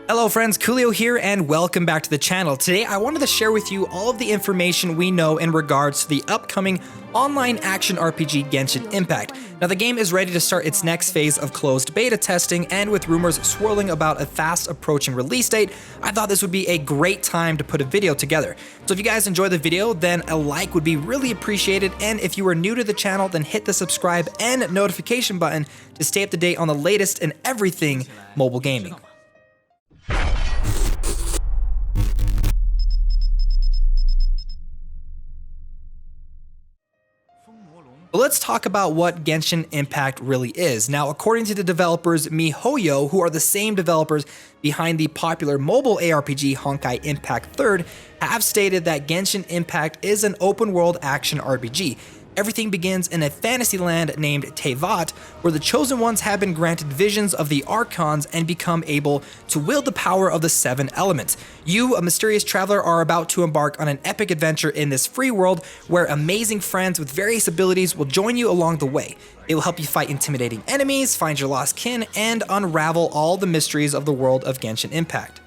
Hello friends, Coolio here and welcome back to the channel. Today I wanted to share with you all of the information we know in regards to the upcoming online action RPG Genshin Impact. Now the game is ready to start its next phase of closed beta testing, and with rumors swirling about a fast approaching release date, I thought this would be a great time to put a video together. So if you guys enjoy the video, then a like would be really appreciated, and if you are new to the channel, then hit the subscribe and notification button to stay up to date on the latest in everything mobile gaming. But let's talk about what Genshin Impact really is. Now, according to the developers MiHoYo, who are the same developers behind the popular mobile ARPG Honkai Impact 3rd, have stated that Genshin Impact is an open-world action RPG. Everything begins in a fantasy land named Teyvat, where the Chosen Ones have been granted visions of the Archons and become able to wield the power of the 7 elements. You, a mysterious traveler, are about to embark on an epic adventure in this free world where amazing friends with various abilities will join you along the way. It will help you fight intimidating enemies, find your lost kin, and unravel all the mysteries of the world of Genshin Impact.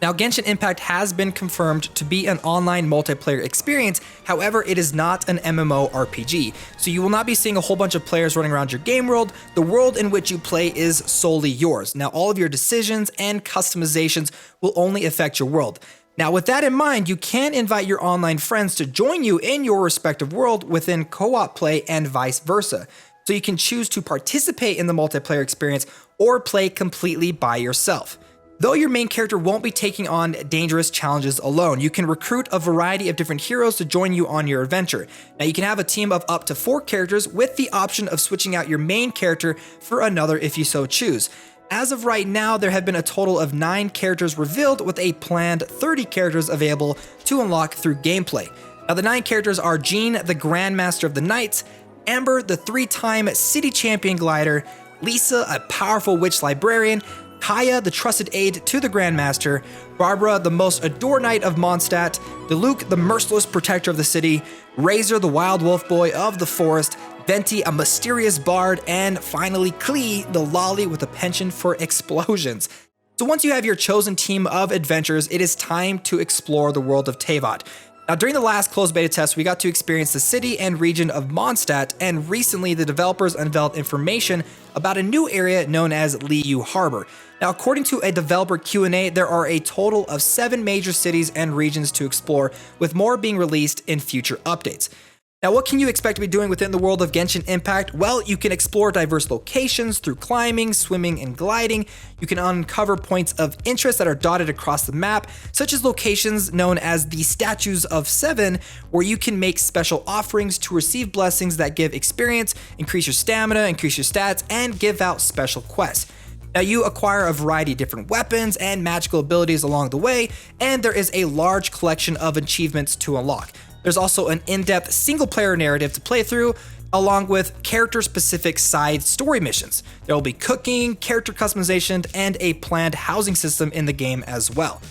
Now, Genshin Impact has been confirmed to be an online multiplayer experience, however, it is not an MMORPG, so you will not be seeing a whole bunch of players running around your game world. The world in which you play is solely yours. Now, all of your decisions and customizations will only affect your world. Now, with that in mind, you can invite your online friends to join you in your respective world within co-op play and vice versa. So you can choose to participate in the multiplayer experience or play completely by yourself. Though your main character won't be taking on dangerous challenges alone, you can recruit a variety of different heroes to join you on your adventure. Now you can have a team of up to 4 characters with the option of switching out your main character for another if you so choose. As of right now, there have been a total of 9 characters revealed, with a planned 30 characters available to unlock through gameplay. Now the 9 characters are Jean, the Grandmaster of the Knights, Amber, the 3-time city champion glider, Lisa, a powerful witch librarian, Kaya, the trusted aide to the Grandmaster, Barbara, the most adored knight of Mondstadt, Diluc, the merciless protector of the city, Razor, the wild wolf boy of the forest, Venti, a mysterious bard, and finally Klee, the lolly with a penchant for explosions. So once you have your chosen team of adventurers, it is time to explore the world of Teyvat. Now, during the last closed beta test, we got to experience the city and region of Mondstadt, and recently the developers unveiled information about a new area known as Liyue Harbor. Now, according to a developer Q&A, there are a total of 7 major cities and regions to explore, with more being released in future updates. Now, what can you expect to be doing within the world of Genshin Impact? Well, you can explore diverse locations through climbing, swimming, and gliding. You can uncover points of interest that are dotted across the map, such as locations known as the Statues of 7, where you can make special offerings to receive blessings that give experience, increase your stamina, increase your stats, and give out special quests. Now, you acquire a variety of different weapons and magical abilities along the way, and there is a large collection of achievements to unlock. There's also an in-depth single-player narrative to play through, along with character-specific side story missions. There will be cooking, character customization, and a planned housing system in the game as well.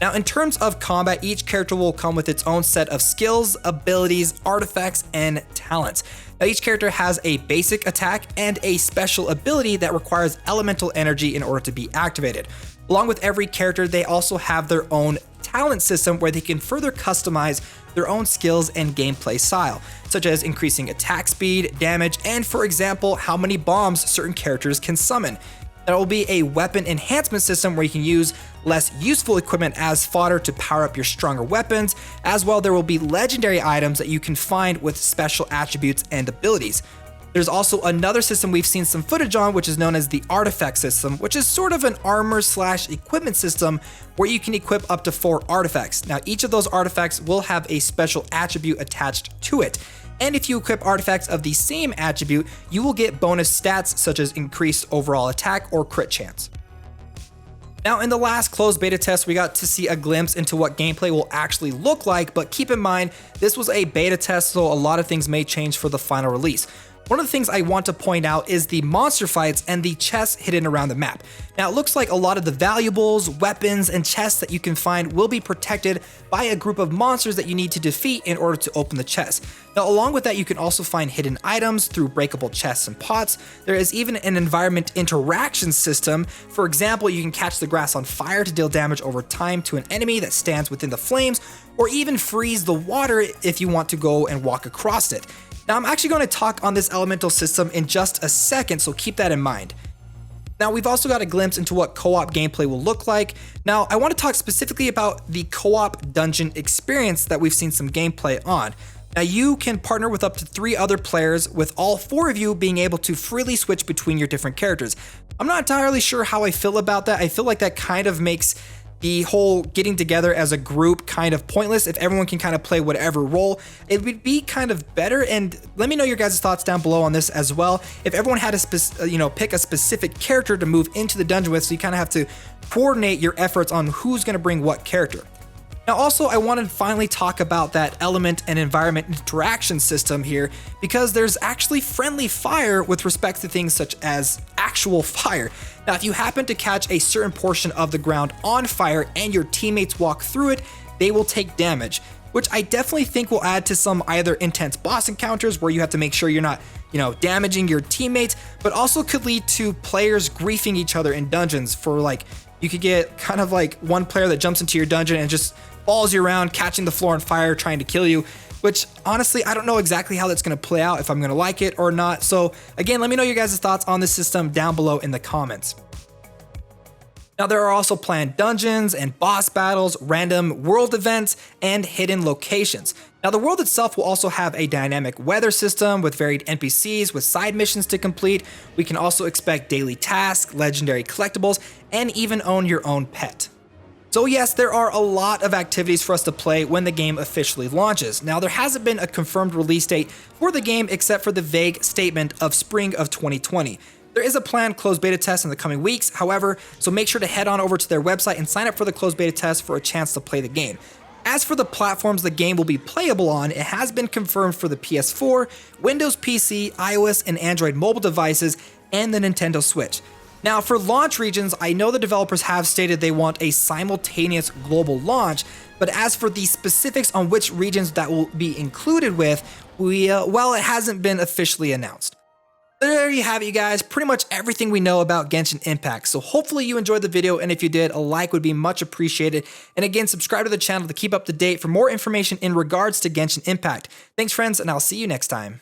Now, in terms of combat, each character will come with its own set of skills, abilities, artifacts, and talents. Now, each character has a basic attack and a special ability that requires elemental energy in order to be activated. Along with every character, they also have their own talent system where they can further customize their own skills and gameplay style, such as increasing attack speed, damage, and for example, how many bombs certain characters can summon. There will be a weapon enhancement system where you can use less useful equipment as fodder to power up your stronger weapons. As well, there will be legendary items that you can find with special attributes and abilities. There's also another system we've seen some footage on, which is known as the artifact system, which is sort of an armor/equipment system where you can equip up to 4 artifacts. Now, each of those artifacts will have a special attribute attached to it. And if you equip artifacts of the same attribute, you will get bonus stats such as increased overall attack or crit chance. Now, in the last closed beta test, we got to see a glimpse into what gameplay will actually look like, but keep in mind, this was a beta test, so a lot of things may change for the final release. One of the things I want to point out is the monster fights and the chests hidden around the map. Now, it looks like a lot of the valuables, weapons, and chests that you can find will be protected by a group of monsters that you need to defeat in order to open the chest. Now, along with that, you can also find hidden items through breakable chests and pots. There is even an environment interaction system. For example, you can catch the grass on fire to deal damage over time to an enemy that stands within the flames, or even freeze the water if you want to go and walk across it. Now, I'm actually going to talk on this elemental system in just a second, so keep that in mind. Now, we've also got a glimpse into what co-op gameplay will look like. Now, I want to talk specifically about the co-op dungeon experience that we've seen some gameplay on. Now, you can partner with up to 3 other players, with all 4 of you being able to freely switch between your different characters. I'm not entirely sure how I feel about that. I feel like that kind of makes the whole getting together as a group kind of pointless. If everyone can kind of play whatever role, it would be kind of better. And let me know your guys' thoughts down below on this as well. If everyone had to pick a specific character to move into the dungeon with, so you kind of have to coordinate your efforts on who's going to bring what character. Now, also, I want to finally talk about that element and environment interaction system here, because there's actually friendly fire with respect to things such as actual fire. Now, if you happen to catch a certain portion of the ground on fire and your teammates walk through it, they will take damage, which I definitely think will add to some either intense boss encounters where you have to make sure you're not, damaging your teammates, but also could lead to players griefing each other in dungeons. You could get kind of like one player that jumps into your dungeon and just follows you around, catching the floor on fire, trying to kill you, which honestly, I don't know exactly how that's going to play out, if I'm going to like it or not. So again, let me know your guys' thoughts on this system down below in the comments. Now, there are also planned dungeons and boss battles, random world events, and hidden locations. Now, the world itself will also have a dynamic weather system with varied NPCs with side missions to complete. We can also expect daily tasks, legendary collectibles, and even own your own pet. So yes, there are a lot of activities for us to play when the game officially launches. Now, there hasn't been a confirmed release date for the game except for the vague statement of spring of 2020. There is a planned closed beta test in the coming weeks, however, so make sure to head on over to their website and sign up for the closed beta test for a chance to play the game. As for the platforms the game will be playable on, it has been confirmed for the PS4, Windows PC, iOS, and Android mobile devices, and the Nintendo Switch. Now, for launch regions, I know the developers have stated they want a simultaneous global launch, but as for the specifics on which regions that will be included with, it hasn't been officially announced. There you have it, you guys, pretty much everything we know about Genshin Impact. So hopefully you enjoyed the video, and if you did, a like would be much appreciated. And again, subscribe to the channel to keep up to date for more information in regards to Genshin Impact. Thanks, friends, and I'll see you next time.